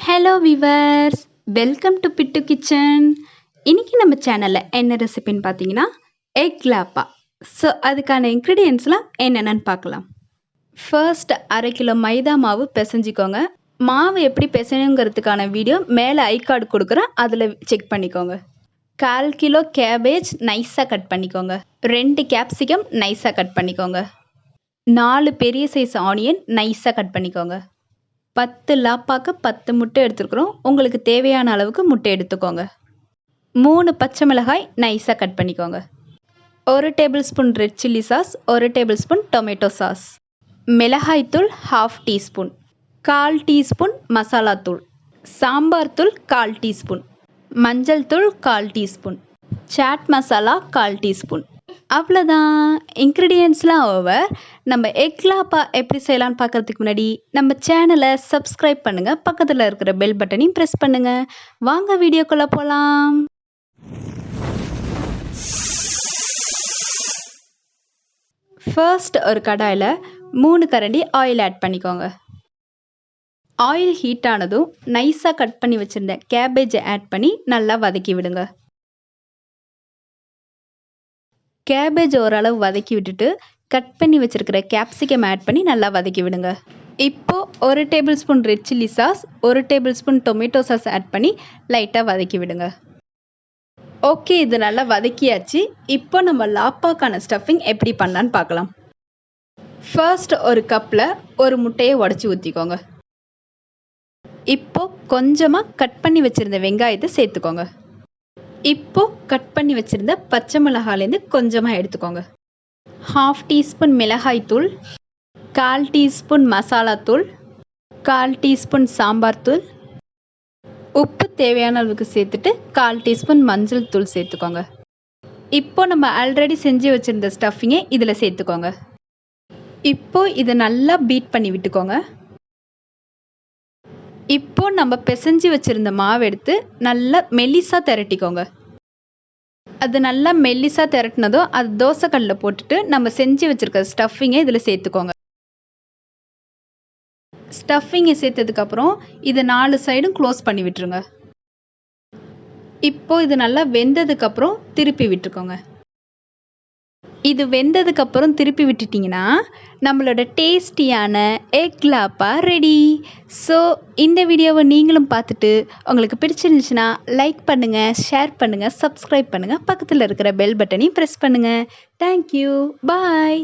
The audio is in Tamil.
Hello viewers, welcome to bit kitchen. இன்றைக்கி நம்ம சேனலில் என்ன ரெசிபின்னு பார்த்தீங்கன்னா எக் லாப்பா. ஸோ அதுக்கான இன்க்ரீடியன்ஸ்லாம் என்னென்னு பார்க்கலாம். ஃபர்ஸ்ட் 1/2 கிலோ மைதா மாவு பிசைஞ்சிக்கோங்க. மாவு எப்படி பிசைணுங்கிறதுக்கான வீடியோ மேலே ஐ கார்டு கொடுக்குறேன், அதில் செக் பண்ணிக்கோங்க. 1/4 கிலோ கேபேஜ் நைஸாக கட் பண்ணிக்கோங்க. 2 கேப்சிகம் நைஸாக கட் பண்ணிக்கோங்க. 4 பெரிய சைஸ் ஆனியன் நைஸாக கட் பண்ணிக்கோங்க. 10 லாப்பாக்கு 10 முட்டை எடுத்துருக்குறோம். உங்களுக்கு தேவையான அளவுக்கு முட்டை எடுத்துக்கோங்க. 3 பச்சை மிளகாய் நைஸாக கட் பண்ணிக்கோங்க. 1 tablespoon red chilli sauce, 1 tablespoon tomato sauce, மிளகாய்த்தூள் 1/2 டீஸ்பூன், 1/4 டீஸ்பூன் மசாலா தூள், சாம்பார் தூள் 1/4 டீஸ்பூன், மஞ்சள் தூள் 1/4 டீஸ்பூன், சாட் மசாலா 1/4 டீஸ்பூன். அவ்வளோதான், இன்க்ரீடியன்ட்ஸ்லாம் ஓவர். நம்ம எக் லாப்பா எப்படி செய்யலான்னு பார்க்குறதுக்கு முன்னாடி நம்ம சேனலை சப்ஸ்கிரைப் பண்ணுங்கள், பக்கத்தில் இருக்கிற பெல் பட்டனையும் ப்ரெஸ் பண்ணுங்கள். வாங்க வீடியோக்குள்ளே போகலாம். ஃபர்ஸ்ட் ஒரு கடாயில் 3 கரண்டி ஆயில் ஆட் பண்ணிக்கோங்க. ஆயில் ஹீட் ஆனதும் நைஸாக கட் பண்ணி வச்சுருந்த கேபேஜை ஆட் பண்ணி நல்லா வதக்கி விடுங்க. கேபேஜ் ஓரளவு வதக்கி விட்டுட்டு கட் பண்ணி வச்சுருக்கிற கேப்சிகம் ஆட் பண்ணி நல்லா வதக்கி விடுங்க. இப்போது 1 tablespoon red chilli sauce, 1 tablespoon tomato sauce add பண்ணி லைட்டாக வதக்கி விடுங்க. ஓகே, இது நல்லா வதக்கியாச்சு. இப்போ நம்ம லாப்பாக்கான ஸ்டஃபிங் எப்படி பண்ணலான்னு பார்க்கலாம். ஃபர்ஸ்ட் ஒரு கப்பில் ஒரு முட்டையை உடச்சி ஊற்றிக்கோங்க. இப்போது கொஞ்சமாக கட் பண்ணி வச்சுருந்த வெங்காயத்தை சேர்த்துக்கோங்க. இப்போது கட் பண்ணி வச்சுருந்த பச்சை மிளகாலேருந்து கொஞ்சமாக எடுத்துக்கோங்க. 1/2 டீஸ்பூன் மிளகாய்த்தூள், 1/4 டீஸ்பூன் மசாலா தூள், 1/4 டீஸ்பூன் சாம்பார் தூள், உப்பு தேவையான அளவுக்கு சேர்த்துட்டு 1/4 டீஸ்பூன் மஞ்சள் தூள் சேர்த்துக்கோங்க. இப்போது நம்ம ஆல்ரெடி செஞ்சு வச்சுருந்த ஸ்டஃபிங்கை இதில் சேர்த்துக்கோங்க. இப்போது இதை நல்லா பீட் பண்ணி விட்டுக்கோங்க. இப்போ நம்ம பிசைஞ்சு வச்சுருந்த மாவு எடுத்து நல்லா மெல்லிசாக திரட்டிக்கோங்க. அது நல்லா மெல்லிசாக திரட்டினதும் அது தோசைக்கல்லில் போட்டுட்டு நம்ம செஞ்சு வச்சுருக்க ஸ்டஃபிங்கை இதில் சேர்த்துக்கோங்க. ஸ்டஃபிங்கை சேர்த்ததுக்கப்புறம் இது 4 சைடும் க்ளோஸ் பண்ணி விட்டுருங்க. இப்போது இது நல்லா வெந்ததுக்கப்புறம் திருப்பி விட்டுருக்கோங்க. இது வெந்ததுக்கப்புறம் திருப்பி விட்டுட்டிங்கன்னா நம்மளோட டேஸ்டியான எக் லாப்பா ரெடி. ஸோ இந்த வீடியோவை நீங்களும் பார்த்துட்டு உங்களுக்கு பிடிச்சிருந்துச்சுன்னா லைக் பண்ணுங்கள், ஷேர் பண்ணுங்கள், சப்ஸ்கிரைப் பண்ணுங்கள், பக்கத்தில் இருக்கிற பெல் பட்டனையும் ப்ரெஸ் பண்ணுங்கள். தேங்க்யூ, பாய்.